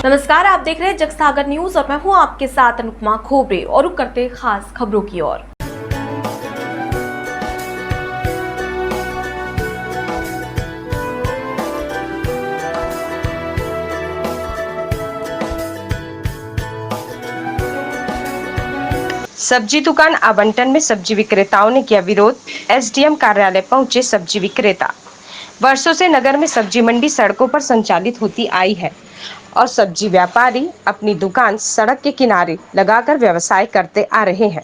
नमस्कार, आप देख रहे हैं जगसागर न्यूज और मैं हूं आपके साथ अनुपमा खोबरे और रुक करते खास खबरों की ओर। सब्जी दुकान आवंटन में सब्जी विक्रेताओं ने किया विरोध। एसडीएम कार्यालय पहुंचे सब्जी विक्रेता। वर्षों से नगर में सब्जी मंडी सड़कों पर संचालित होती आई है और सब्जी व्यापारी अपनी दुकान सड़क के किनारे लगाकर व्यवसाय करते आ रहे हैं।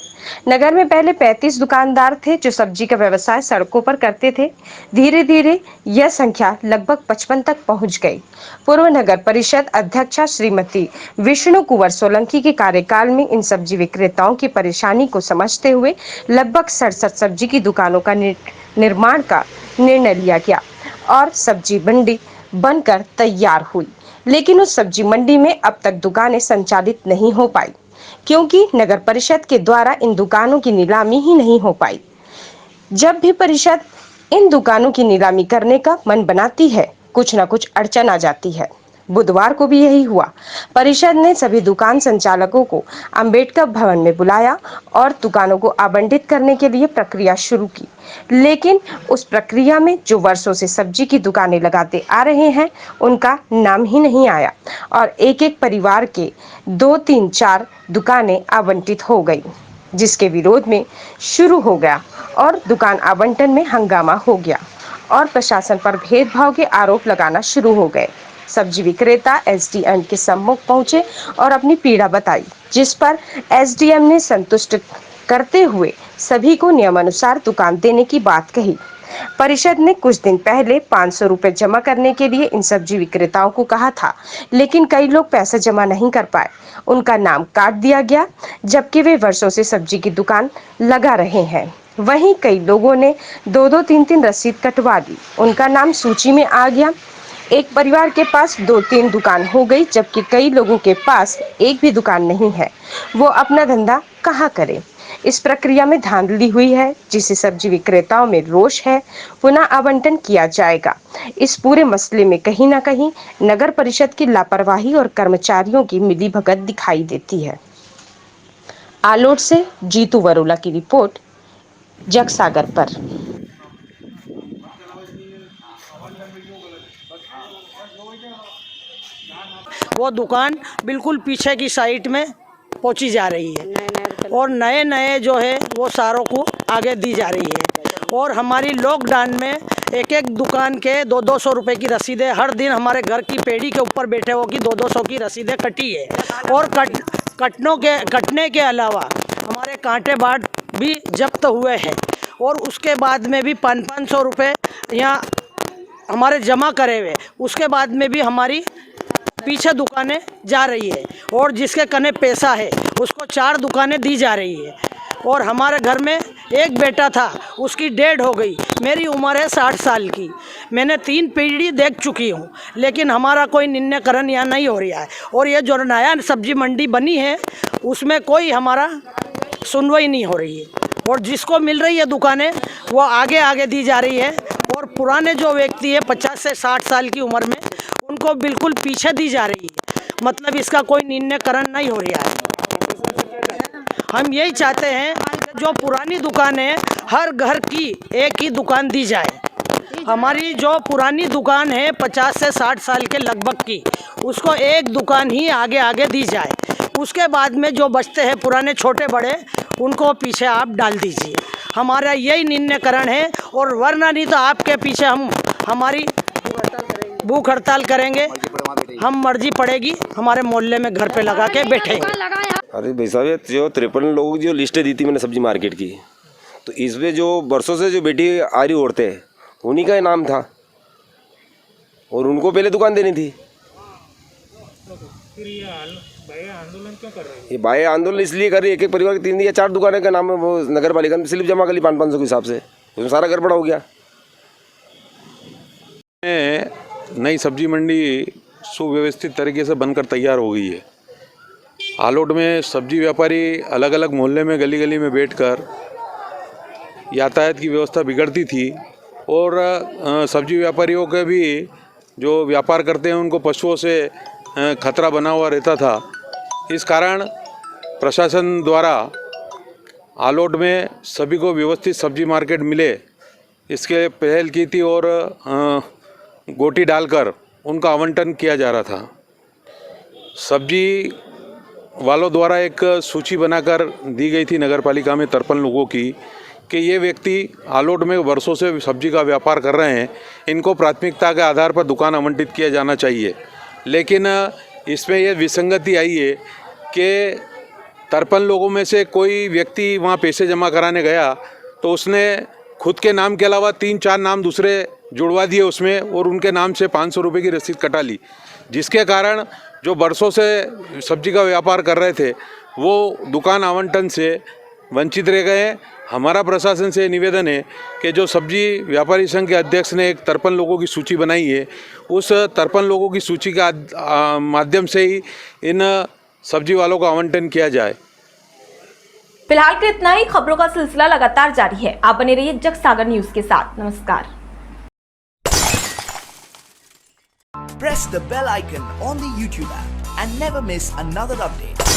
नगर में पहले 35 दुकानदार थे जो सब्जी का व्यवसाय सड़कों पर करते थे। धीरे धीरे यह संख्या लगभग 55 तक पहुंच गई। पूर्व नगर परिषद अध्यक्षा श्रीमती विष्णु कुंवर सोलंकी के कार्यकाल में इन सब्जी विक्रेताओं की परेशानी को समझते हुए लगभग 67 सब्जी की दुकानों का निर्माण का निर्णय लिया गया और सब्जी मंडी बनकर तैयार हुई। लेकिन उस सब्जी मंडी में अब तक दुकानें संचालित नहीं हो पाई क्योंकि नगर परिषद के द्वारा इन दुकानों की नीलामी ही नहीं हो पाई। जब भी परिषद इन दुकानों की नीलामी करने का मन बनाती है, कुछ न कुछ अड़चन आ जाती है। बुधवार को भी यही हुआ। परिषद ने सभी दुकान संचालकों को अंबेडकर भवन में बुलाया और दुकानों को आवंटित करने के लिए प्रक्रिया शुरू की। लेकिन उस प्रक्रिया में जो वर्षों से सब्जी की दुकानें लगाते आ रहे हैं, उनका नाम ही नहीं आया और एक एक परिवार के 2, 3, 4 दुकानें आवंटित हो गई, जिसके विरोध में शुरू हो गया और दुकान आवंटन में हंगामा हो गया और प्रशासन पर भेदभाव के आरोप लगाना शुरू हो गए। सब्जी विक्रेता एसडीएम के सम्मुख पहुंचे और अपनी पीड़ा बताई, जिस पर एसडीएम ने संतुष्ट करते हुए सभी को नियमानुसार दुकान देने की बात कही। परिषद ने कुछ दिन पहले 500 रुपए जमा करने के लिए इन सब्जी विक्रेताओं को कहा था, लेकिन कई लोग पैसा जमा नहीं कर पाए। उनका नाम काट दिया गया, जबकि वे वर्षों से सब्जी की दुकान लगा रहे हैं। वहीं कई लोगों ने 2-2, 3-3 रसीद कटवा दी। उनका नाम सूची में आ गया। एक परिवार के पास 2-3 दुकान हो गई, जबकि कई लोगों के पास एक भी दुकान नहीं है। वो अपना धंधा कहाँ करे? इस प्रक्रिया में धांधली हुई है, जिसे सब्जी विक्रेताओं में रोष है। पुनः आवंटन किया जाएगा। इस पूरे मसले में कहीं ना कहीं नगर परिषद की लापरवाही और कर्मचारियों की मिलीभगत दिखाई देती है। आलोट से जीतू वरोला की रिपोर्ट, जगसागर पर। वो दुकान बिल्कुल पीछे की साइड में पहुंची जा रही है और नए नए जो है वो सारों को आगे दी जा रही है। और हमारी लॉकडाउन में एक एक दुकान के 200-200 रुपये की रसीदें हर दिन हमारे घर की पेड़ी के ऊपर बैठे हो कि 200-200 की रसीदें कटी है। और कटने के अलावा हमारे कांटे बाट भी जब्त हुए हैं और उसके बाद में भी 500-500 रुपये यहाँ हमारे जमा करे हुए। उसके बाद में भी हमारी पीछे दुकानें जा रही है और जिसके कने पैसा है उसको 4 दुकानें दी जा रही है। और हमारे घर में एक बेटा था, उसकी डेथ हो गई। मेरी उम्र है 60 साल की। मैंने 3 पीढ़ी देख चुकी हूँ, लेकिन हमारा कोई निर्णयकरण यहाँ नहीं हो रहा है। और ये जो नया सब्जी मंडी बनी है उसमें कोई हमारा सुनवाई नहीं हो रही है और जिसको मिल रही है दुकानें वो आगे आगे दी जा रही है। और पुराने जो व्यक्ति है 50 से 60 साल की उम्र में, उनको बिल्कुल पीछे दी जा रही है। मतलब इसका कोई निर्णयकरण नहीं हो रहा है। हम यही चाहते हैं जो पुरानी दुकान है हर घर की एक ही दुकान दी जाए। हमारी जो पुरानी दुकान है 50 से 60 साल के लगभग की, उसको एक दुकान ही आगे आगे दी जाए। उसके बाद में जो बचते हैं पुराने छोटे बड़े, उनको पीछे आप डाल दीजिए। हमारा यही निर्णयकरण है। और वरना नहीं तो आपके पीछे हम हमारी भूख हड़ताल करेंगे। हम मर्जी पड़ेगी हमारे मोहल्ले में घर पे लगा के बैठेंगे। अरे भाई साहब, जो 53 लोगों की जो लिस्टें दी थी मैंने सब्जी मार्केट की, तो इसमें जो वर्षों से जो बेटी आ रही औरतें, उन्हीं का नाम था और उनको पहले दुकान देनी थी। आंदोलन क्यों कर रहे हैं? ये बाह्य आंदोलन इसलिए कर रही है, एक एक परिवार की 3 या 4 दुकानें का नाम है, वो नगर पालिका में स्लिप जमा कर ली 500-500 के हिसाब से, उसमें सारा गड़बड़ हो गया। नई सब्जी मंडी सुव्यवस्थित तरीके से बनकर तैयार हो गई है। आलोट में सब्जी व्यापारी अलग अलग मोहल्ले में गली गली में बैठकर यातायात की व्यवस्था बिगड़ती थी और सब्जी व्यापारियों के भी जो व्यापार करते हैं उनको पशुओं से खतरा बना हुआ रहता था। इस कारण प्रशासन द्वारा आलोट में सभी को व्यवस्थित सब्जी मार्केट मिले इसके पहल की थी और गोटी डालकर उनका आवंटन किया जा रहा था। सब्जी वालों द्वारा एक सूची बनाकर दी गई थी नगर पालिका में 53 लोगों की कि ये व्यक्ति आलोट में वर्षों से सब्जी का व्यापार कर रहे हैं, इनको प्राथमिकता के आधार पर दुकान आवंटित किया जाना चाहिए। लेकिन इसमें यह विसंगति आई है कि 53 लोगों में से कोई व्यक्ति वहाँ पैसे जमा कराने गया तो उसने खुद के नाम के अलावा 3-4 नाम दूसरे जुड़वा दिए उसमें और उनके नाम से 500 रुपये की रसीद कटा ली, जिसके कारण जो वर्षों से सब्जी का व्यापार कर रहे थे वो दुकान आवंटन से वंचित रह गए। हमारा प्रशासन से निवेदन है कि जो सब्जी व्यापारी संघ के अध्यक्ष ने एक 53 लोगों की सूची बनाई है, उस 53 लोगों की सूची का माध्यम से ही इन सब्जी वालों का आवंटन किया जाए। फिलहाल के इतना ही। खबरों का सिलसिला लगातार जारी है। आप बने रहिए जग सागर न्यूज के साथ। नमस्कार। Press the bell icon on the YouTube app and never miss another update.